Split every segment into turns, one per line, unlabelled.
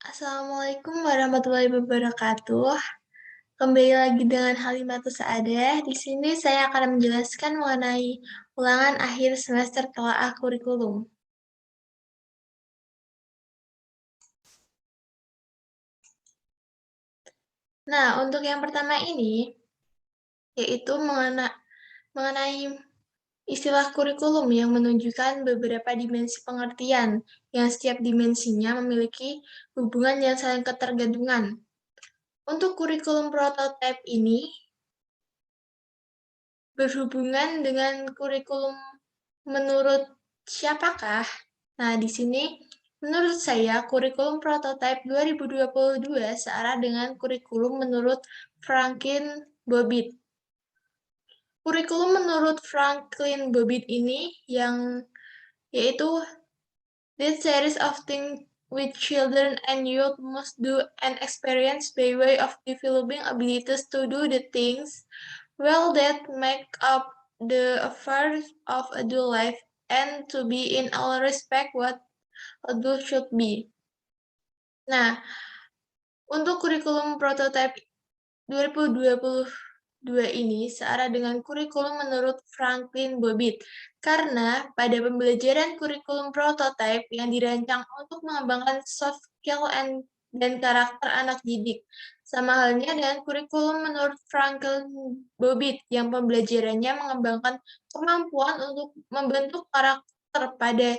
Assalamualaikum warahmatullahi wabarakatuh. Kembali lagi dengan Halimatus Saadah. Di sini saya akan menjelaskan mengenai ulangan akhir semester telaah kurikulum. Nah, untuk yang pertama ini, yaitu mengenai istilah kurikulum yang menunjukkan beberapa dimensi pengertian, yang setiap dimensinya memiliki hubungan yang saling ketergantungan. Untuk kurikulum prototipe ini, berhubungan dengan kurikulum menurut siapakah? Nah, di sini menurut saya kurikulum prototipe 2022 searah dengan kurikulum menurut Franklin Bobbitt. Kurikulum menurut Franklin Bobbitt ini yaitu this series of things which children and youth must do and experience by way of developing abilities to do the things well that make up the affairs of adult life and to be in all respect what adult should be. Nah, untuk kurikulum prototipe 2022 ini searah dengan kurikulum menurut Franklin Bobbitt, karena pada pembelajaran kurikulum prototipe yang dirancang untuk mengembangkan soft skill dan karakter anak didik, sama halnya dengan kurikulum menurut Franklin Bobbitt yang pembelajarannya mengembangkan kemampuan untuk membentuk karakter pada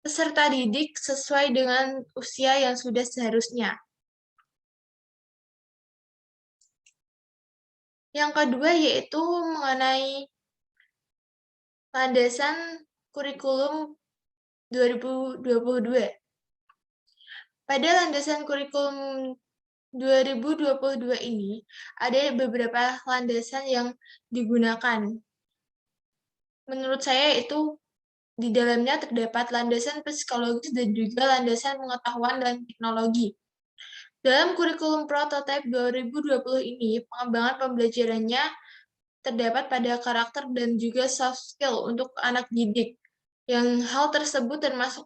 peserta didik sesuai dengan usia yang sudah seharusnya. Yang kedua yaitu mengenai landasan kurikulum 2022. Pada landasan kurikulum 2022 ini, ada beberapa landasan yang digunakan. Menurut saya itu di dalamnya terdapat landasan psikologis dan juga landasan pengetahuan dan teknologi. Dalam kurikulum prototipe 2020 ini, pengembangan pembelajarannya terdapat pada karakter dan juga soft skill untuk anak didik. Yang hal tersebut termasuk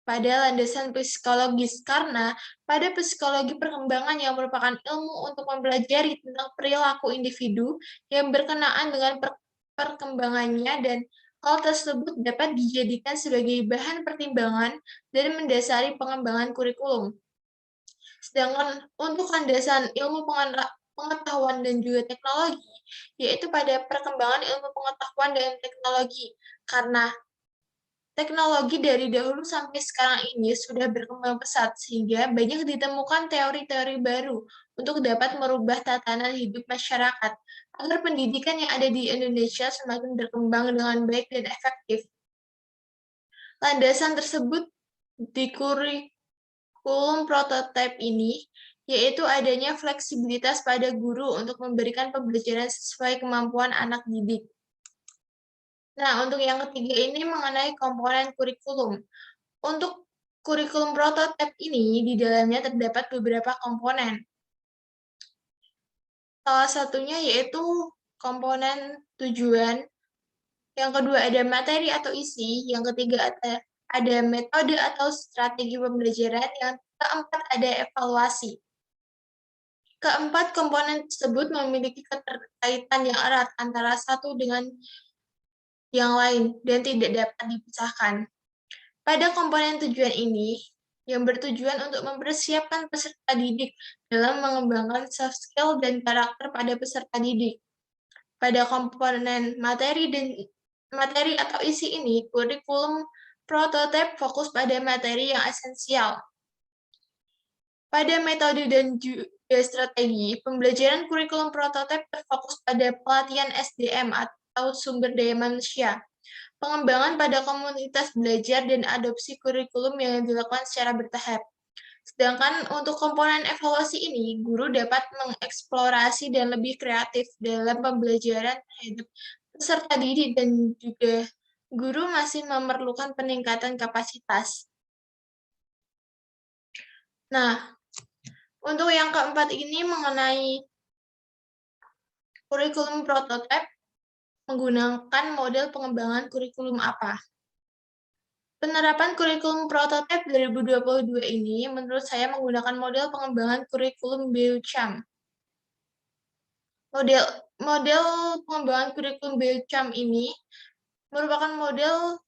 pada landasan psikologis, karena pada psikologi perkembangan yang merupakan ilmu untuk mempelajari tentang perilaku individu yang berkenaan dengan perkembangannya, dan hal tersebut dapat dijadikan sebagai bahan pertimbangan dan mendasari pengembangan kurikulum. Sedangkan untuk landasan ilmu pengetahuan dan juga teknologi, yaitu pada perkembangan ilmu pengetahuan dan teknologi, karena teknologi dari dahulu sampai sekarang ini sudah berkembang pesat, sehingga banyak ditemukan teori-teori baru untuk dapat merubah tatanan hidup masyarakat, agar pendidikan yang ada di Indonesia semakin berkembang dengan baik dan efektif. Landasan tersebut di kurikulum prototipe ini, yaitu adanya fleksibilitas pada guru untuk memberikan pembelajaran sesuai kemampuan anak didik. Nah, untuk yang ketiga ini mengenai komponen kurikulum. Untuk kurikulum prototipe ini, di dalamnya terdapat beberapa komponen. Salah satunya yaitu komponen tujuan, yang kedua ada materi atau isi, yang ketiga ada metode atau strategi pembelajaran, yang keempat ada evaluasi. Keempat komponen tersebut memiliki keterkaitan yang erat antara satu dengan yang lain dan tidak dapat dipisahkan. Pada komponen tujuan ini, yang bertujuan untuk mempersiapkan peserta didik dalam mengembangkan soft skill dan karakter pada peserta didik. Pada komponen materi atau isi ini, kurikulum prototipe fokus pada materi yang esensial. Pada metode dan juga strategi, pembelajaran kurikulum prototipe terfokus pada pelatihan SDM atau sumber daya manusia, pengembangan pada komunitas belajar, dan adopsi kurikulum yang dilakukan secara bertahap. Sedangkan untuk komponen evaluasi ini, guru dapat mengeksplorasi dan lebih kreatif dalam pembelajaran terhadap peserta didik, dan juga guru masih memerlukan peningkatan kapasitas. Nah, untuk yang keempat ini mengenai kurikulum prototipe, menggunakan model pengembangan kurikulum apa? Penerapan kurikulum prototipe 2022 ini menurut saya menggunakan model pengembangan kurikulum BEUCAM. Model pengembangan kurikulum BEUCAM ini merupakan model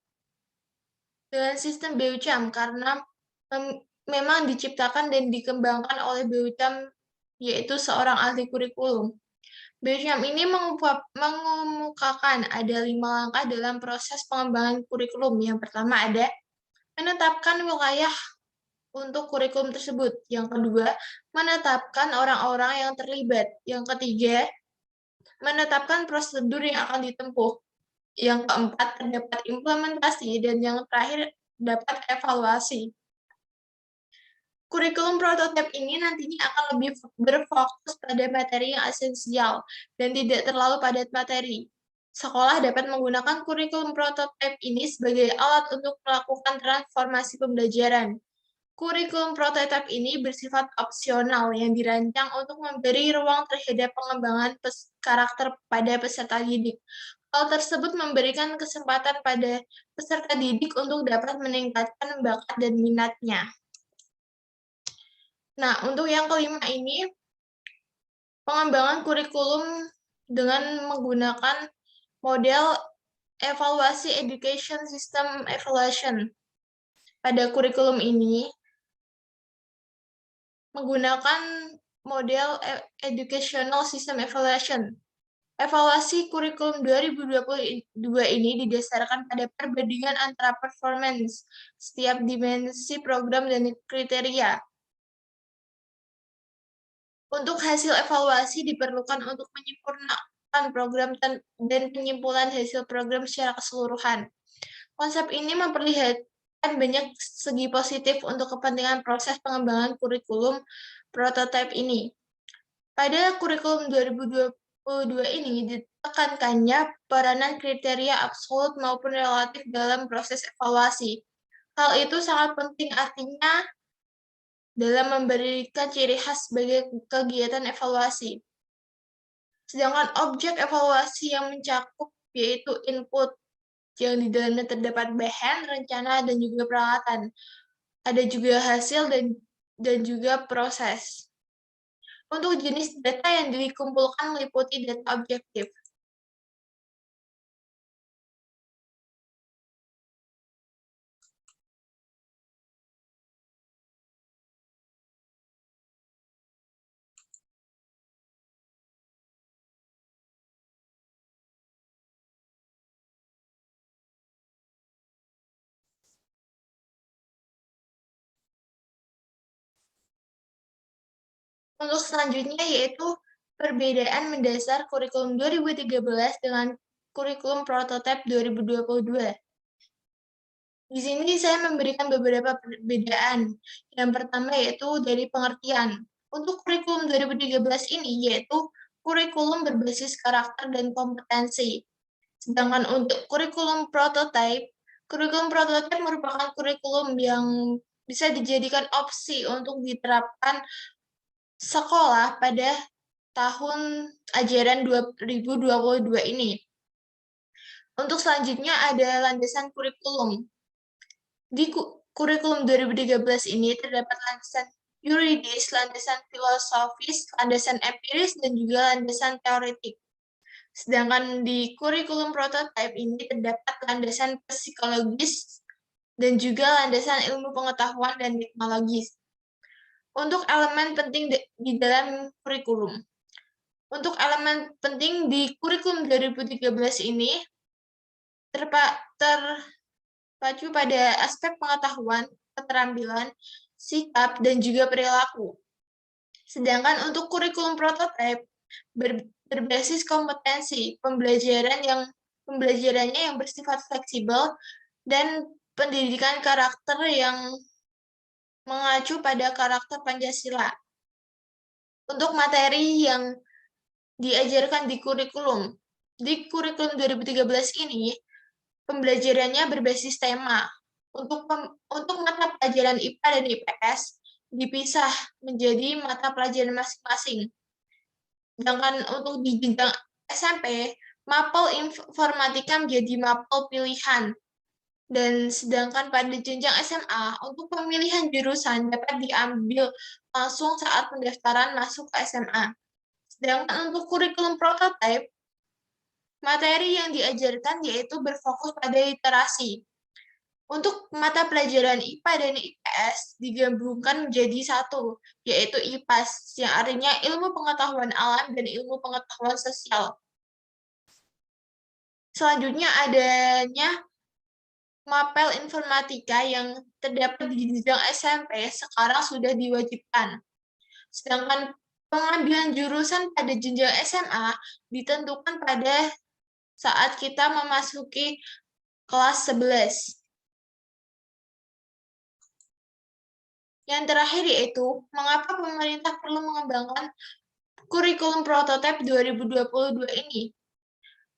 dengan sistem BEUCAM karena memang diciptakan dan dikembangkan oleh BEUCAM, yaitu seorang ahli kurikulum. BEUCAM ini mengemukakan ada 5 langkah dalam proses pengembangan kurikulum. Yang pertama ada menetapkan wilayah untuk kurikulum tersebut. Yang kedua, menetapkan orang-orang yang terlibat. Yang ketiga, menetapkan prosedur yang akan ditempuh. Yang keempat, terdapat implementasi. Dan yang terakhir, dapat evaluasi. Kurikulum prototipe ini nantinya akan lebih berfokus pada materi yang esensial dan tidak terlalu padat materi. Sekolah dapat menggunakan kurikulum prototipe ini sebagai alat untuk melakukan transformasi pembelajaran. Kurikulum prototipe ini bersifat opsional yang dirancang untuk memberi ruang terhadap pengembangan karakter pada peserta didik. Hal tersebut memberikan kesempatan pada peserta didik untuk dapat meningkatkan bakat dan minatnya. Nah, untuk yang kelima ini, pengembangan kurikulum dengan menggunakan model evaluasi education system evaluation. Pada kurikulum ini, menggunakan model educational system evaluation. Evaluasi kurikulum 2022 ini didasarkan pada perbandingan antara performance setiap dimensi program dan kriteria. Untuk hasil evaluasi diperlukan untuk menyempurnakan program dan penyimpulan hasil program secara keseluruhan. Konsep ini memperlihatkan banyak segi positif untuk kepentingan proses pengembangan kurikulum prototipe ini. Pada kurikulum 2022 ini ditekankannya peranan kriteria absolut maupun relatif dalam proses evaluasi. Hal itu sangat penting artinya dalam memberikan ciri khas sebagai kegiatan evaluasi. Sedangkan objek evaluasi yang mencakup yaitu input, yang di dalamnya terdapat bahan, rencana, dan juga peralatan. Ada juga hasil dan juga proses. Untuk jenis data yang dikumpulkan meliputi data objektif. Untuk selanjutnya yaitu perbedaan mendasar kurikulum 2013 dengan kurikulum prototipe 2022. Di sini saya memberikan beberapa perbedaan. Yang pertama yaitu dari pengertian. Untuk kurikulum 2013 ini yaitu kurikulum berbasis karakter dan kompetensi. Sedangkan untuk kurikulum prototipe merupakan kurikulum yang bisa dijadikan opsi untuk diterapkan sekolah pada tahun ajaran 2022 ini. Untuk selanjutnya ada landasan kurikulum. Di kurikulum 2013 ini terdapat landasan yuridis, landasan filosofis, landasan empiris, dan juga landasan teoretik. Sedangkan di kurikulum prototipe ini terdapat landasan psikologis dan juga landasan ilmu pengetahuan dan teknologis. Untuk elemen penting di dalam kurikulum. Untuk elemen penting di kurikulum 2013 ini terpacu pada aspek pengetahuan, keterampilan, sikap, dan juga perilaku. Sedangkan untuk kurikulum prototipe berbasis kompetensi pembelajarannya yang bersifat fleksibel dan pendidikan karakter yang mengacu pada karakter Pancasila. Untuk materi yang diajarkan di kurikulum 2013 ini, pembelajarannya berbasis tema. Untuk mata pelajaran IPA dan IPS dipisah menjadi mata pelajaran masing-masing. Sedangkan untuk di jenjang SMP, mapel informatika menjadi mapel pilihan. Dan sedangkan pada jenjang SMA, untuk pemilihan jurusan dapat diambil langsung saat pendaftaran masuk ke SMA. Sedangkan untuk kurikulum prototipe, materi yang diajarkan yaitu berfokus pada literasi. Untuk mata pelajaran IPA dan IPS digabungkan menjadi satu, yaitu IPAS, yang artinya ilmu pengetahuan alam dan ilmu pengetahuan sosial. Selanjutnya adanya mapel informatika yang terdapat di jenjang SMP sekarang sudah diwajibkan. Sedangkan pengambilan jurusan pada jenjang SMA ditentukan pada saat kita memasuki kelas 11. Yang terakhir yaitu, mengapa pemerintah perlu mengembangkan kurikulum prototipe 2022 ini?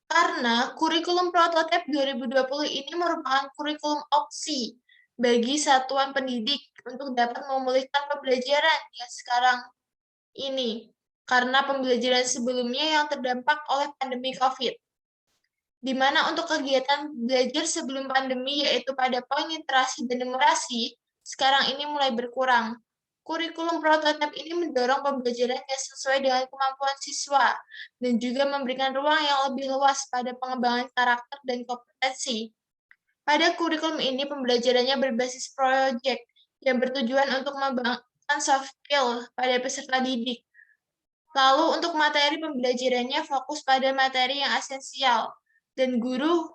Karena kurikulum prototipe 2020 ini merupakan kurikulum opsi bagi satuan pendidik untuk dapat memulihkan pembelajaran yang sekarang ini, karena pembelajaran sebelumnya yang terdampak oleh pandemi COVID. Di mana untuk kegiatan belajar sebelum pandemi, yaitu pada poin literasi dan numerasi, sekarang ini mulai berkurang. Kurikulum prototipe ini mendorong pembelajaran yang sesuai dengan kemampuan siswa, dan juga memberikan ruang yang lebih luas pada pengembangan karakter dan kompetensi. Pada kurikulum ini, pembelajarannya berbasis proyek yang bertujuan untuk mengembangkan soft skill pada peserta didik. Lalu untuk materi pembelajarannya fokus pada materi yang esensial, dan guru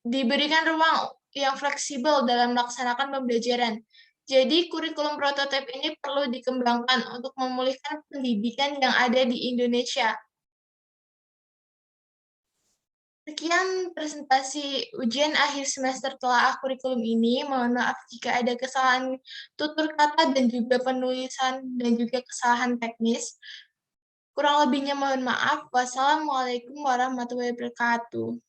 diberikan ruang yang fleksibel dalam melaksanakan pembelajaran. Jadi, kurikulum prototipe ini perlu dikembangkan untuk memulihkan pendidikan yang ada di Indonesia. Sekian presentasi ujian akhir semester telaah kurikulum ini. Mohon maaf jika ada kesalahan tutur kata dan juga penulisan dan juga kesalahan teknis. Kurang lebihnya mohon maaf. Wassalamualaikum warahmatullahi wabarakatuh.